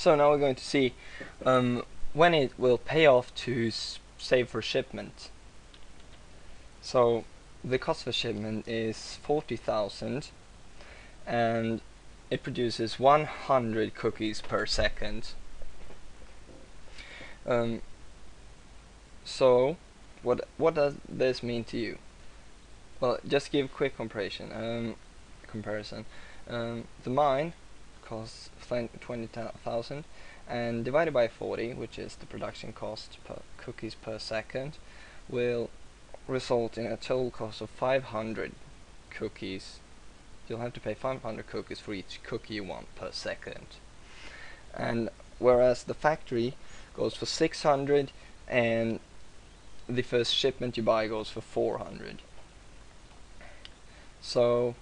So now we're going to see when it will pay off to save for shipment. So the cost for shipment is 40,000 and it produces 100 cookies per second. So what does this mean to you? Well, just give a quick comparison. The mine costs 20,000 and divided by 40, which is the production cost per cookies per second, will result in a total cost of 500 cookies. You'll have to pay 500 cookies for each cookie you want per second. And whereas the factory goes for 600 and the first shipment you buy goes for 400. So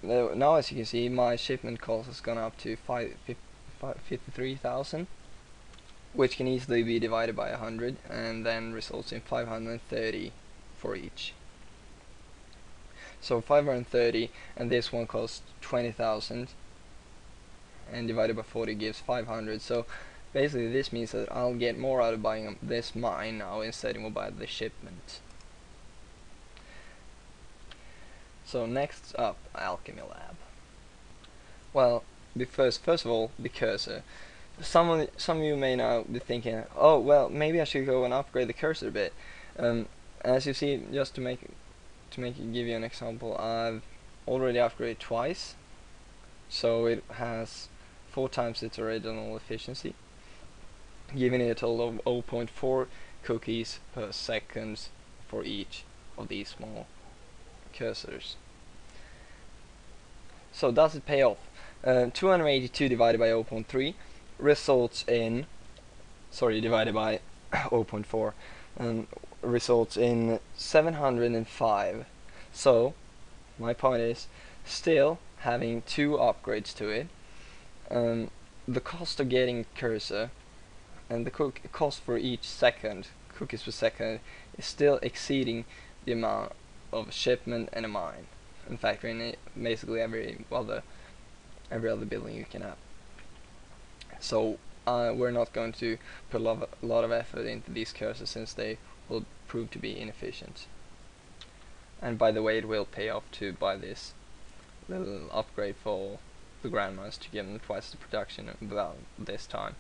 now, as you can see, my shipment cost has gone up to 53,000, which can easily be divided by 100 and then results in 530 for each. So 530, and this one costs 20,000 and divided by 40 gives 500. So basically this means that I'll get more out of buying this mine now instead of buy the shipment. So next up, Alchemy Lab. Well, first of all, the cursor. Some of you may now be thinking, oh well, maybe I should go and upgrade the cursor a bit. As you see, just to give you an example, I've already upgraded twice, so it has 4 times its original efficiency, giving it a total of 0.4 cookies per second for each of these small cursors. So does it pay off? 282 divided by 0.3 results in, divided by 0.4 results in 705. So my point is, still having 2 upgrades to it, the cost of getting cursor and the cost for each cookies per second is still exceeding the amount of shipment and a mine, and factoring in basically every other building you can have. So we're not going to put a lot of effort into these cursors since they will prove to be inefficient. And by the way, it will pay off to buy this little upgrade for the grandmas to give them twice the production about this time.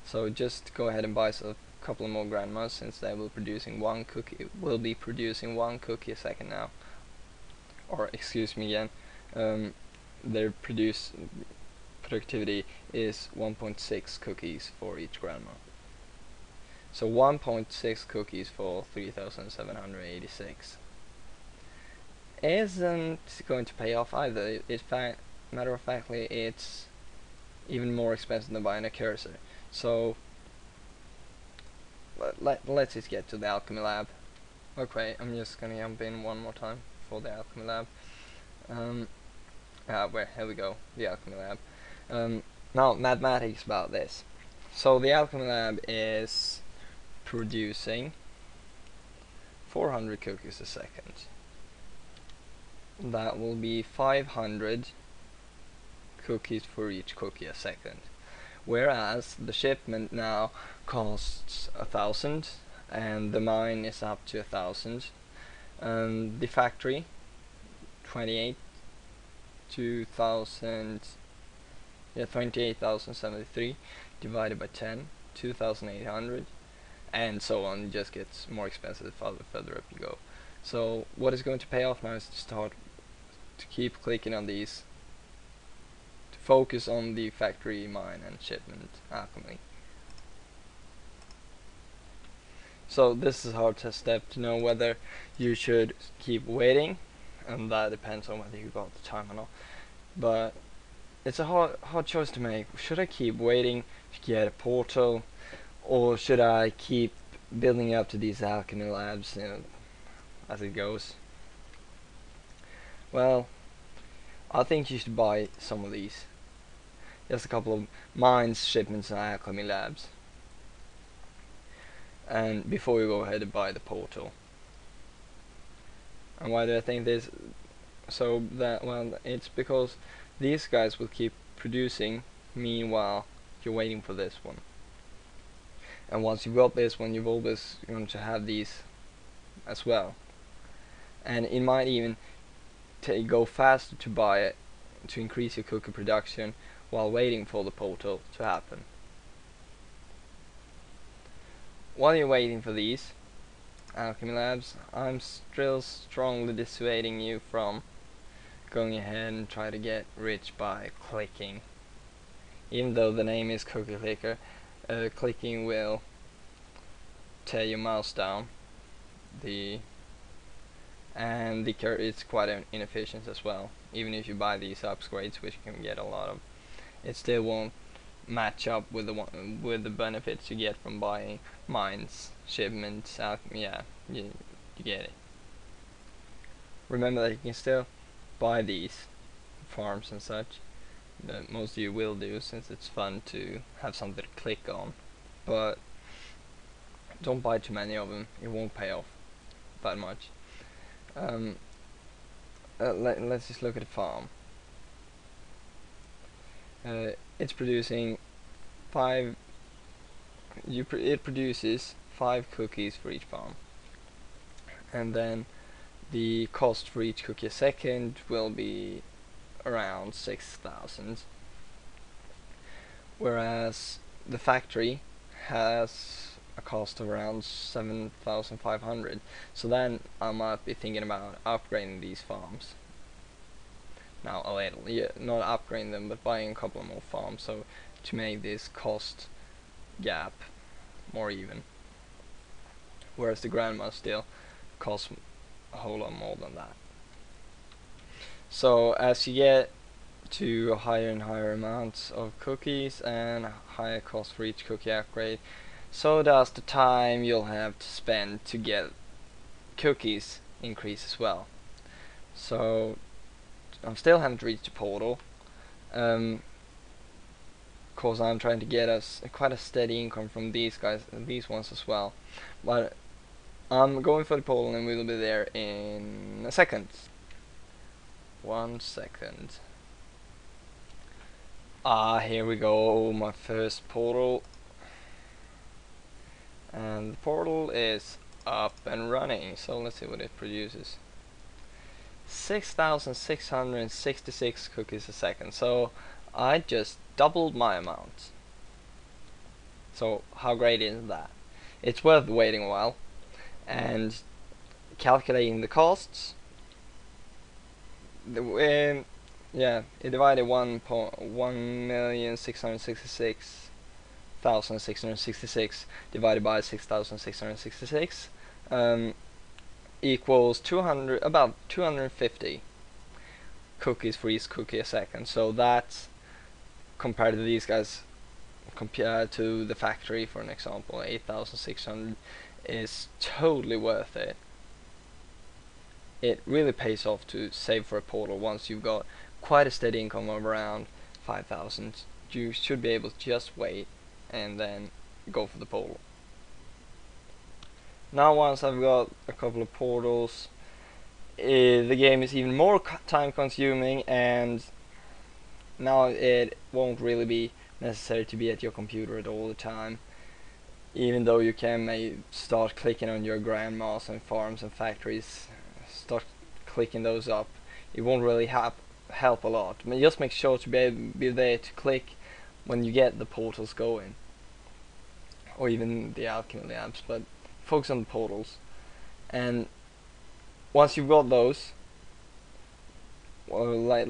So just go ahead and buy a couple of more grandmas since they will be producing one cookie a second now. Or excuse me again, their productivity is 1.6 cookies for each grandma. So 1.6 cookies for 3,786 isn't going to pay off either. Matter of factly, it's even more expensive than buying a cursor. So let's just get to the Alchemy Lab. Okay, I'm just gonna jump in one more time for the Alchemy Lab. Here we go, the Alchemy Lab. Now, mathematics about this. So the Alchemy Lab is producing 400 cookies a second. That will be 500 cookies for each cookie a second. Whereas the shipment now costs 1,000 and the mine is up to 1,000. The factory 28,073 divided by 10, 2,800, and so on. It just gets more expensive the further up you go. So what is going to pay off now is to keep clicking on these, to focus on the factory, mine, and shipment alchemy. So this is a hard test step to know whether you should keep waiting, and that depends on whether you got the time or not. But it's a hard choice to make. Should I keep waiting to get a portal, or should I keep building up to these alchemy labs, as it goes? Well, I think you should buy some of these. Just a couple of mines, shipments, and alchemy labs, and before you go ahead and buy the portal. And why do I think this? Well, it's because these guys will keep producing, meanwhile you're waiting for this one. And once you've got this one, you've always going to have these as well. And it might even go faster to buy it to increase your cookie production while waiting for the portal to happen. While you're waiting for these, Alchemy Labs, I'm still strongly dissuading you from going ahead and try to get rich by clicking. Even though the name is Cookie Clicker, clicking will tear your mouse down. It's quite inefficient as well. Even if you buy these upgrades, which you can get a lot of, it still won't match up with the benefits you get from buying mines, shipments, yeah, you get it. Remember that you can still buy these farms and such, that most of you will do since it's fun to have something to click on, but don't buy too many of them, it won't pay off that much. Let's just look at the farm. It's producing it produces 5 cookies for each farm, and then the cost for each cookie a second will be around 6,000, whereas the factory has a cost of around 7,500. So then I might be thinking about upgrading these farms. Now a little, yeah, not upgrading them, but buying a couple more farms, so to make this cost gap more even. Whereas the grandma still costs a whole lot more than that. So as you get to higher and higher amounts of cookies and higher cost for each cookie upgrade, so does the time you'll have to spend to get cookies increase as well. So I still haven't reached the portal. Cause I'm trying to get us quite a steady income from these ones as well. But I'm going for the portal and we'll be there in a second. 1 second. Here we go, my first portal. And the portal is up and running, so let's see what it produces. 6,666 cookies a second, so I just doubled my amount. So how great is that? It's worth waiting a while, and calculating the costs, yeah, it divided 1,666,666 divided by 6,666 equals about 250 cookies for each cookie a second. So that's, compared to these guys, compared to the factory for an example, 8,600 is totally worth it. It really pays off to save for a portal. Once you've got quite a steady income of around 5,000, you should be able to just wait and then go for the portal. Now once I've got a couple of portals, the game is even more time consuming, and now it won't really be necessary to be at your computer at all the time. Even though you may start clicking on your grandmas and farms and factories, start clicking those up, it won't really help a lot. But just make sure to be there to click when you get the portals going, or even the Alchemy Labs, but focus on the portals. And once you've got those, well,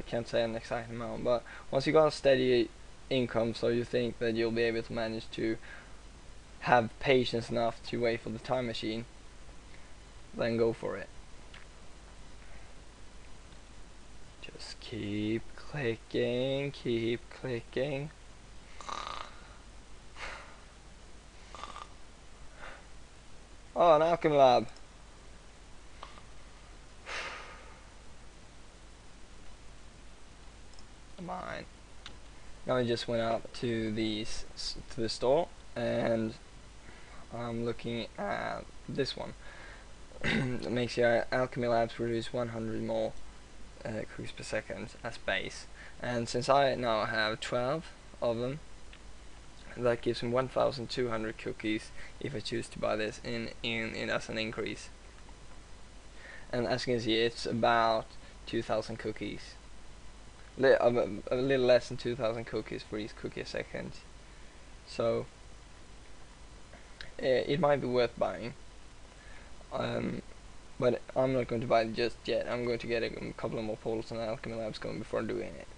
can't say an exact amount, but once you got a steady income, so you think that you'll be able to manage to have patience enough to wait for the time machine, then go for it. Just keep clicking, keep clicking. Oh, an Alchemy Lab. Mine. Now I just went up to the store, and I'm looking at this one. It makes your Alchemy Labs produce 100 more cookies per second as base, and since I now have 12 of them, that gives me 1,200 cookies if I choose to buy this in as an increase. And as you can see, it's about 2,000 cookies, a little less than 2,000 cookies for each cookie a second. So it might be worth buying, but I'm not going to buy it just yet. I'm going to get a couple of more polls and alchemy labs going before doing it.